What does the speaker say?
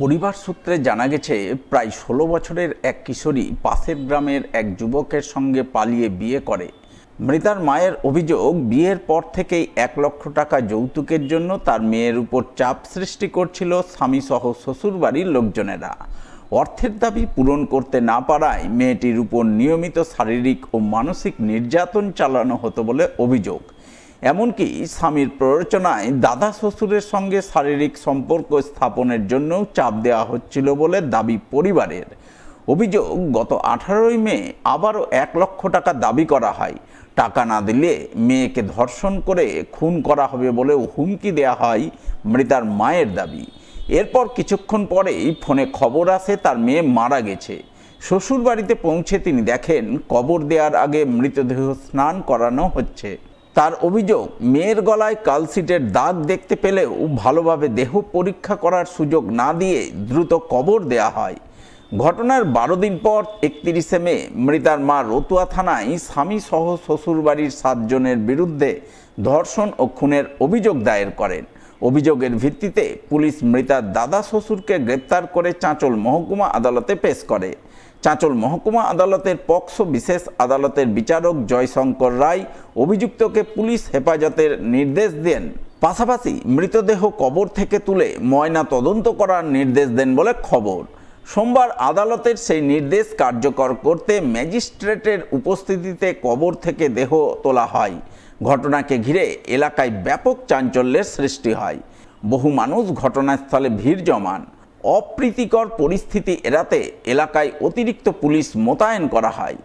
পরিবার সূত্রে জানা গেছে, প্রায় ১৬ বছরের এক কিশোরী পাশের গ্রামের এক যুবকের সঙ্গে পালিয়ে বিয়ে করে। মৃতার মায়ের অভিযোগ, বিয়ের পর থেকেই ১ লক্ষ টাকা যৌতুকের জন্য তার মেয়ের উপর চাপ সৃষ্টি করছিল স্বামীসহ শ্বশুরবাড়ির লোকজনেরা। অর্থের দাবি পূরণ করতে না পারায় মেয়েটির উপর নিয়মিত শারীরিক ও মানসিক নির্যাতন চালানো হতো বলে অভিযোগ। এমনকি স্বামীর প্ররোচনায় দাদা শ্বশুরের সঙ্গে শারীরিক সম্পর্ক স্থাপনের জন্যও চাপ দেওয়া হচ্ছিল বলে দাবি পরিবারের। অভিযোগ, গত 18ই মে আবারও ১ লক্ষ টাকা দাবি করা হয়। টাকা না দিলে মেয়েকে ধর্ষণ করে খুন করা হবে বলেও হুমকি দেওয়া হয় মৃতার মায়ের দাবি। এরপর কিছুক্ষণ পরেই ফোনে খবর আসে তার মেয়ে মারা গেছে। শ্বশুর বাড়িতে পৌঁছে তিনি দেখেন কবর দেওয়ার আগে মৃতদেহ স্নান করানো হচ্ছে। তার অভিযোগ, মেয়ের গলায় কালশিটের দাগ দেখতে পেলেও ভালোভাবে দেহ পরীক্ষা করার সুযোগ না দিয়ে দ্রুত কবর দেয়া হয়। ঘটনার ১২ দিন পর ৩১শে মে মৃতার মা রতুয়া থানায় স্বামী সহ শ্বশুরবাড়ির ৭ জনের বিরুদ্ধে ধর্ষণ ও খুনের অভিযোগ দায়ের করেন। অভিযোগের ভিত্তিতে পুলিশ মৃতার দাদা শ্বশুরকে গ্রেপ্তার করে চাঁচল মহকুমা আদালতে পেশ করে। চাঁচল মহকুমা আদালতের পক্সো বিশেষ আদালতের বিচারক জয়শঙ্কর রায় অভিযুক্তকে পুলিশ হেফাজতের নির্দেশ দেন। পাশাপাশি মৃতদেহ কবর থেকে তুলে ময়না তদন্ত করার নির্দেশ দেন বলে খবর। সোমবার আদালতের সেই নির্দেশ কার্যকর করতে ম্যাজিস্ট্রেটের উপস্থিতিতে কবর থেকে দেহ তোলা হয়। ঘটনাকে ঘিরে এলাকায় ব্যাপক চাঞ্চল্যের সৃষ্টি হয়। বহু মানুষ ঘটনাস্থলে ভিড় জমান। অপ্রীতিকর পরিস্থিতি এড়াতে এলাকায় অতিরিক্ত পুলিশ মোতায়েন করা হয়।